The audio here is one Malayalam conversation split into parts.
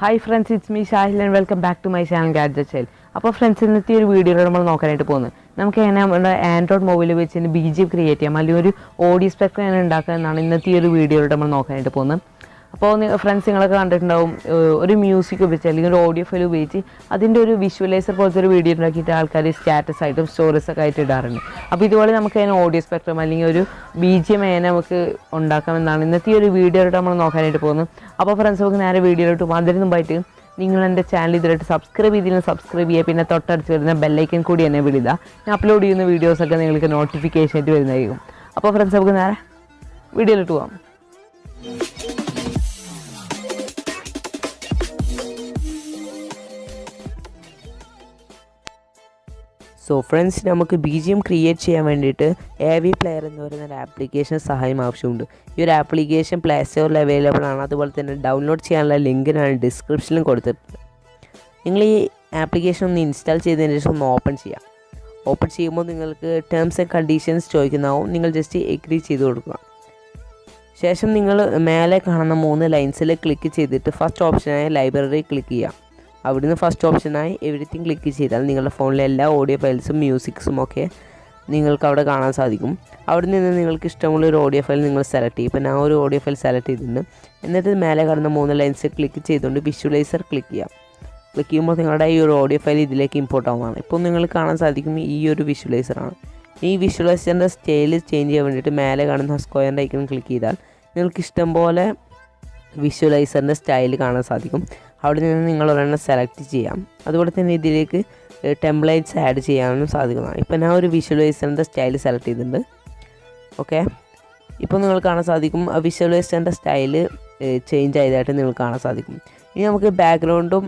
Hi friends, it's me Shahil and welcome back to my channel Gadget Shahil. അപ്പോൾ ഫ്രണ്ട്സ് ഇന്നത്തെ ഒരു വീഡിയോയിൽ നമ്മൾ നോക്കാനായിട്ട് പോകുന്നത് നമുക്ക് എങ്ങനെ നമ്മുടെ ആൻഡ്രോയിഡ് മൊബൈൽ വെച്ച് BGM ക്രിയേറ്റ് ചെയ്യാം അല്ലെങ്കിൽ ഒരു ഓഡിയോ സ്പെക്ട്രം എങ്ങനെ ഉണ്ടാക്കുക എന്നാണ് ഇന്നത്തെ ഒരു വീഡിയോയിലൂടെ നമ്മൾ നോക്കാനായിട്ട് പോകുന്നത്. അപ്പോൾ ഫ്രണ്ട്സ് നിങ്ങളൊക്കെ കണ്ടിട്ടുണ്ടാവും ഒരു മ്യൂസിക് ഉപയോഗിച്ച് അല്ലെങ്കിൽ ഒരു ഓഡിയോ ഫയൽ ഉപയോഗിച്ച് അതിൻ്റെ ഒരു വിഷ്വലൈസർ പോലത്തെ ഒരു വീഡിയോ ഉണ്ടാക്കിയിട്ട് ആൾക്കാർ സ്റ്റാറ്റസ് ആയിട്ടും സ്റ്റോറീസൊക്കെ ആയിട്ട് ഇടാറുണ്ട്. അപ്പോൾ ഇതുപോലെ നമുക്ക് അതിന് ഓഡിയോ സ്പെക്ട്രം അല്ലെങ്കിൽ ഒരു BGM എങ്ങനെ നമുക്ക് ഉണ്ടാക്കാമെന്നാണ് ഇന്നത്തെ ഒരു വീഡിയോയിലൂടെ നമ്മൾ നോക്കാനായിട്ട് പോകുന്നത്. അപ്പോൾ ഫ്രണ്ട്സ് നമുക്ക് നേരെ വീഡിയോയിലോട്ട് അതിന് മുമ്പായിട്ട് നിങ്ങൾ എൻ്റെ ചാനൽ ഇതിലായിട്ട് സബ്സ്ക്രൈബ് ചെയ്തില്ലെങ്കിൽ സബ്സ്ക്രൈബ് ചെയ്യുക, പിന്നെ തൊട്ടടുത്ത് വരുന്ന ബെല്ലൈക്കൻ കൂടി എന്നെ വിടുക. ഞാൻ അപ്ലോഡ് ചെയ്യുന്ന വീഡിയോസൊക്കെ നിങ്ങൾക്ക് നോട്ടിഫിക്കേഷൻ ആയിട്ട് വരുന്നതായിരിക്കും. അപ്പോൾ ഫ്രണ്ട്സ് നമുക്ക് നേരെ വീഡിയോയിലോട്ട് പോകാം. സോ ഫ്രണ്ട്സ്, നമുക്ക് BGM ക്രിയേറ്റ് ചെയ്യാൻ വേണ്ടിയിട്ട് AV പ്ലെയർ എന്ന് പറയുന്ന ഒരു ആപ്ലിക്കേഷൻ സഹായം ആവശ്യമുണ്ട്. ഈ ഒരു ആപ്ലിക്കേഷൻ പ്ലേ സ്റ്റോറിൽ അവൈലബിൾ ആണ്. അതുപോലെ തന്നെ ഡൗൺലോഡ് ചെയ്യാനുള്ള ലിങ്ക് ഞാൻ ഡിസ്ക്രിപ്ഷനിലും കൊടുത്തിട്ടുണ്ട്. നിങ്ങൾ ഈ ആപ്ലിക്കേഷൻ ഒന്ന് ഇൻസ്റ്റാൾ ചെയ്തതിന് ശേഷം ഒന്ന് ഓപ്പൺ ചെയ്യാം. ഓപ്പൺ ചെയ്യുമ്പോൾ നിങ്ങൾക്ക് ടേംസ് ആൻഡ് കണ്ടീഷൻസ് ചോദിക്കുന്നതാവും. നിങ്ങൾ ജസ്റ്റ് എഗ്രി ചെയ്ത് കൊടുക്കുക. ശേഷം നിങ്ങൾ മേലെ കാണുന്ന 3 ലൈൻസിൽ ക്ലിക്ക് ചെയ്തിട്ട് ഫസ്റ്റ് ഓപ്ഷനായ ലൈബ്രറി ക്ലിക്ക് ചെയ്യാം. അവിടുന്ന് ഫസ്റ്റ് ഓപ്ഷനായി എവരിത്തിങ് ക്ലിക്ക് ചെയ്താൽ നിങ്ങളുടെ ഫോണിലെ എല്ലാ ഓഡിയോ ഫയൽസും മ്യൂസിക്സും ഒക്കെ നിങ്ങൾക്ക് അവിടെ കാണാൻ സാധിക്കും. അവിടെ നിന്ന് നിങ്ങൾക്ക് ഇഷ്ടമുള്ള ഒരു ഓഡിയോ ഫയൽ നിങ്ങൾ സെലക്ട് ചെയ്യും. ഇപ്പോൾ ഞാൻ ഒരു ഓഡിയോ ഫയൽ സെലക്ട് ചെയ്തിട്ടുണ്ട്. എന്നിട്ട് മേലെ കാണുന്ന 3 ലൈൻസ് ക്ലിക്ക് ചെയ്തുകൊണ്ട് വിഷ്വലൈസർ ക്ലിക്ക് ചെയ്യാം. ക്ലിക്ക് ചെയ്യുമ്പോൾ നിങ്ങളുടെ ഈ ഒരു ഓഡിയോ ഫയൽ ഇതിലേക്ക് ഇമ്പോർട്ട് ആവുന്നതാണ്. ഇപ്പോൾ നിങ്ങൾക്ക് കാണാൻ സാധിക്കും ഈ ഒരു വിഷ്വലൈസറാണ്. ഈ വിഷ്വലൈസറിൻ്റെ സ്റ്റൈൽ ചേഞ്ച് ചെയ്യാൻ വേണ്ടിയിട്ട് മേലെ കാണുന്ന സ്ക്വയറിൻ്റെ ഐക്കൺ ക്ലിക്ക് ചെയ്താൽ നിങ്ങൾക്ക് ഇഷ്ടം പോലെ വിഷ്വലൈസറിൻ്റെ സ്റ്റൈൽ കാണാൻ സാധിക്കും. അവിടെ നിന്ന് നിങ്ങൾ ഒരെണ്ണം സെലക്ട് ചെയ്യാം. അതുപോലെ തന്നെ ഇതിലേക്ക് ടെംപ്ലേറ്റ്സ് ആഡ് ചെയ്യാനും സാധിക്കുന്നതാണ്. ഇപ്പോൾ ഞാൻ ഒരു വിഷ്വലൈസറിൻ്റെ സ്റ്റൈൽ സെലക്ട് ചെയ്തിട്ടുണ്ട്. ഓക്കെ, ഇപ്പോൾ നിങ്ങൾ കാണാൻ സാധിക്കും ആ വിഷ്വലൈസറിൻ്റെ സ്റ്റൈല് ചേഞ്ച് ആയതായിട്ട് നിങ്ങൾക്ക് കാണാൻ സാധിക്കും. ഇനി നമുക്ക് ബാക്ക്ഗ്രൗണ്ടും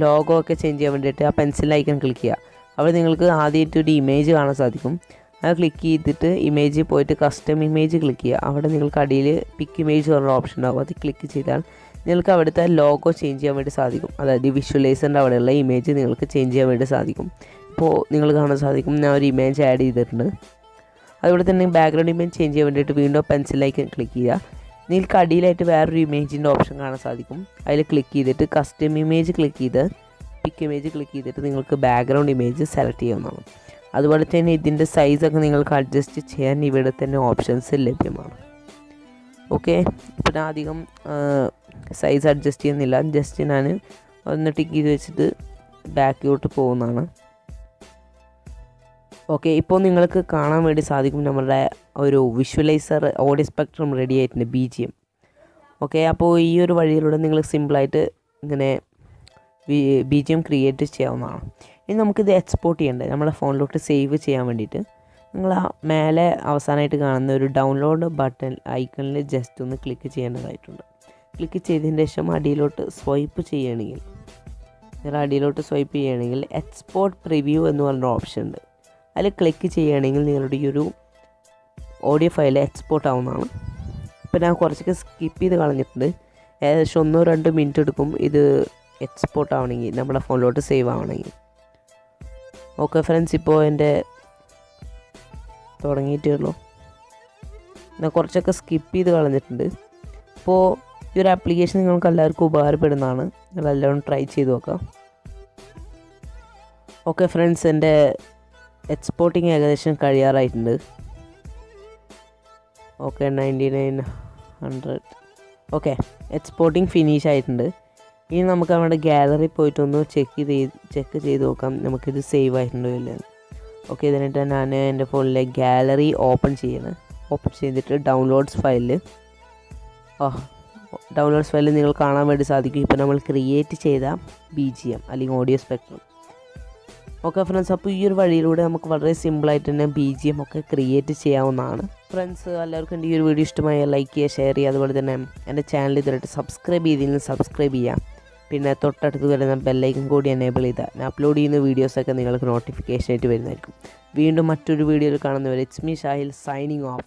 ലോഗോ ഒക്കെ ചേഞ്ച് ചെയ്യാൻ വേണ്ടിയിട്ട് ആ പെൻസിൽ ഐക്കൺ ക്ലിക്ക് ചെയ്യുക. അവിടെ നിങ്ങൾക്ക് ആദ്യമായിട്ട് ഒരു ഇമേജ് കാണാൻ സാധിക്കും. അത് ക്ലിക്ക് ചെയ്തിട്ട് ഇമേജിൽ പോയിട്ട് കസ്റ്റം ഇമേജ് ക്ലിക്ക് ചെയ്യുക. അവിടെ നിങ്ങൾക്ക് അടിയിൽ പിക്ക് ഇമേജ് പറഞ്ഞ ഓപ്ഷൻ ഉണ്ടാകും. അത് ക്ലിക്ക് ചെയ്താൽ നിങ്ങൾക്ക് അവിടുത്തെ ലോഗോ ചേഞ്ച് ചെയ്യാൻ വേണ്ടി സാധിക്കും. അതായത് വിഷ്വലൈസറിൻ്റെ അവിടെയുള്ള ഇമേജ് നിങ്ങൾക്ക് ചേഞ്ച് ചെയ്യാൻ വേണ്ടി സാധിക്കും. ഇപ്പോൾ നിങ്ങൾ കാണാൻ സാധിക്കും ഞാൻ ഒരു ഇമേജ് ആഡ് ചെയ്തിട്ടുണ്ട്. അതുപോലെ തന്നെ ബാക്ക്ഗ്രൗണ്ട് ഇമേജ് ചേഞ്ച് ചെയ്യാൻ വേണ്ടിയിട്ട് വീണ്ടും പെൻസിലേക്ക് ക്ലിക്ക് ചെയ്യുക. നിങ്ങൾക്ക് അടിയിലായിട്ട് വേറൊരു ഇമേജിൻ്റെ ഓപ്ഷൻ കാണാൻ സാധിക്കും. അതിൽ ക്ലിക്ക് ചെയ്തിട്ട് കസ്റ്റം ഇമേജ് ക്ലിക്ക് ചെയ്ത് പിക്ക് ഇമേജ് ക്ലിക്ക് ചെയ്തിട്ട് നിങ്ങൾക്ക് ബാക്ക്ഗ്രൗണ്ട് ഇമേജ് സെലക്ട് ചെയ്യാവുന്നതാണ്. അതുപോലെ തന്നെ ഇതിൻ്റെ സൈസൊക്കെ നിങ്ങൾക്ക് അഡ്ജസ്റ്റ് ചെയ്യാൻ ഇവിടെ തന്നെ ഓപ്ഷൻസ് ലഭ്യമാണ്. ഓക്കെ, ഇപ്പോൾ ഞാൻ അധികം സൈസ് അഡ്ജസ്റ്റ് ചെയ്യുന്നില്ല. ജസ്റ്റ് ഞാൻ ഒന്ന് ടിക്ക് ചെയ്ത് വെച്ചിട്ട് ബാക്കിലോട്ട് പോകുന്നതാണ്. ഓക്കെ, ഇപ്പോൾ നിങ്ങൾക്ക് കാണാൻ വേണ്ടി സാധിക്കും നമ്മുടെ ഒരു വിഷ്വലൈസർ ഓഡിയോ സ്പെക്ട്രം റെഡി ആയിട്ടുണ്ട് BGM. ഓക്കെ, അപ്പോൾ ഈ ഒരു വഴിയിലൂടെ നിങ്ങൾ സിമ്പിളായിട്ട് ഇങ്ങനെ BGM ക്രിയേറ്റ് ചെയ്യാവുന്നതാണ്. ഇനി നമുക്കിത് എക്സ്പോർട്ട് ചെയ്യേണ്ടത് നമ്മുടെ ഫോണിലോട്ട് സേവ് ചെയ്യാൻ വേണ്ടിയിട്ട് നിങ്ങൾ ആ മേലെ അവസാനമായിട്ട് കാണുന്ന ഒരു ഡൗൺലോഡ് ബട്ടൺ ഐക്കണിൽ ജസ്റ്റ് ഒന്ന് ക്ലിക്ക് ചെയ്യേണ്ടതായിട്ടുണ്ട്. ക്ലിക്ക് ചെയ്തതിന് ശേഷം അടിയിലോട്ട് സ്വൈപ്പ് ചെയ്യുകയാണെങ്കിൽ എക്സ്പോർട്ട് പ്രിവ്യൂ എന്ന് പറഞ്ഞ ഓപ്ഷൻ ഉണ്ട്. അതിൽ ക്ലിക്ക് ചെയ്യുകയാണെങ്കിൽ നിങ്ങളുടെ ഈ ഒരു ഓഡിയോ ഫയൽ എക്സ്പോർട്ട് ആവുന്നതാണ്. ഇപ്പോൾ ഞാൻ കുറച്ചൊക്കെ സ്കിപ്പ് ചെയ്ത് കളഞ്ഞിട്ടുണ്ട്. ഏകദേശം 1-2 മിനിറ്റ് എടുക്കും ഇത് എക്സ്പോർട്ട് ആവണമെങ്കിൽ, നമ്മുടെ ഫോണിലോട്ട് സേവ് ആവണമെങ്കിൽ. ഓക്കെ ഫ്രണ്ട്സ്, ഇപ്പോൾ എൻ്റെ തുടങ്ങിയിട്ടേ ഉള്ളൂ. ഞാൻ കുറച്ചൊക്കെ സ്കിപ്പ് ചെയ്ത് കളഞ്ഞിട്ടുണ്ട്. അപ്പോൾ ഈ ഒരു ആപ്ലിക്കേഷൻ നിങ്ങൾക്ക് എല്ലാവർക്കും ഉപകാരപ്പെടുന്നതാണ്. നിങ്ങളെല്ലാവരും ട്രൈ ചെയ്ത് നോക്കാം. ഓക്കെ ഫ്രണ്ട്സ്, എൻ്റെ എക്സ്പോർട്ടിങ് ഏകദേശം കഴിയാറായിട്ടുണ്ട്. ഓക്കെ 9900. ഓക്കെ, എക്സ്പോർട്ടിങ് ഫിനിഷ് ആയിട്ടുണ്ട്. ഇനി നമുക്ക് നമ്മുടെ ഗാലറി പോയിട്ടൊന്ന് ചെക്ക് ചെയ്ത് നോക്കാം നമുക്കിത് സേവ് ആയിട്ടുണ്ടോ ഇല്ലെന്ന്. ഓക്കെ, ഇതിനായിട്ട് ഞാൻ എൻ്റെ ഫോണിലെ ഗാലറി ഓപ്പൺ ചെയ്തിട്ട് ഡൗൺലോഡ്സ് ഫയലിൽ നിങ്ങൾ കാണാൻ വേണ്ടി സാധിക്കും. ഇപ്പോൾ നമ്മൾ ക്രിയേറ്റ് ചെയ്ത BGM അല്ലെങ്കിൽ ഓഡിയോ സ്പെക്ട്രം. ഓക്കെ ഫ്രണ്ട്സ്, അപ്പോൾ ഈ ഒരു വഴിയിലൂടെ നമുക്ക് വളരെ സിമ്പിളായിട്ട് തന്നെ BGM ഒക്കെ ക്രിയേറ്റ് ചെയ്യാവുന്നതാണ്. ഫ്രണ്ട്സ്, എല്ലാവർക്കും ഈ ഒരു വീഡിയോ ഇഷ്ടമായ ലൈക്ക് ചെയ്യുക, ഷെയർ ചെയ്യുക. അതുപോലെ തന്നെ എൻ്റെ ചാനൽ ഇതിലായിട്ട് സബ്സ്ക്രൈബ് ചെയ്തില്ലെങ്കിൽ സബ്സ്ക്രൈബ് ചെയ്യാം. പിന്നെ തൊട്ടടുത്ത് വരുന്ന ബെല്ലൈക്കൻ കൂടി എനേബിൾ ചെയ്താൽ ഞാൻ അപ്ലോഡ് ചെയ്യുന്ന വീഡിയോസൊക്കെ നിങ്ങൾക്ക് നോട്ടിഫിക്കേഷൻ ആയിട്ട് വരുന്നതായിരിക്കും. വീണ്ടും മറ്റൊരു വീഡിയോയിൽ കാണുന്നവരെ it's me Shahil signing off.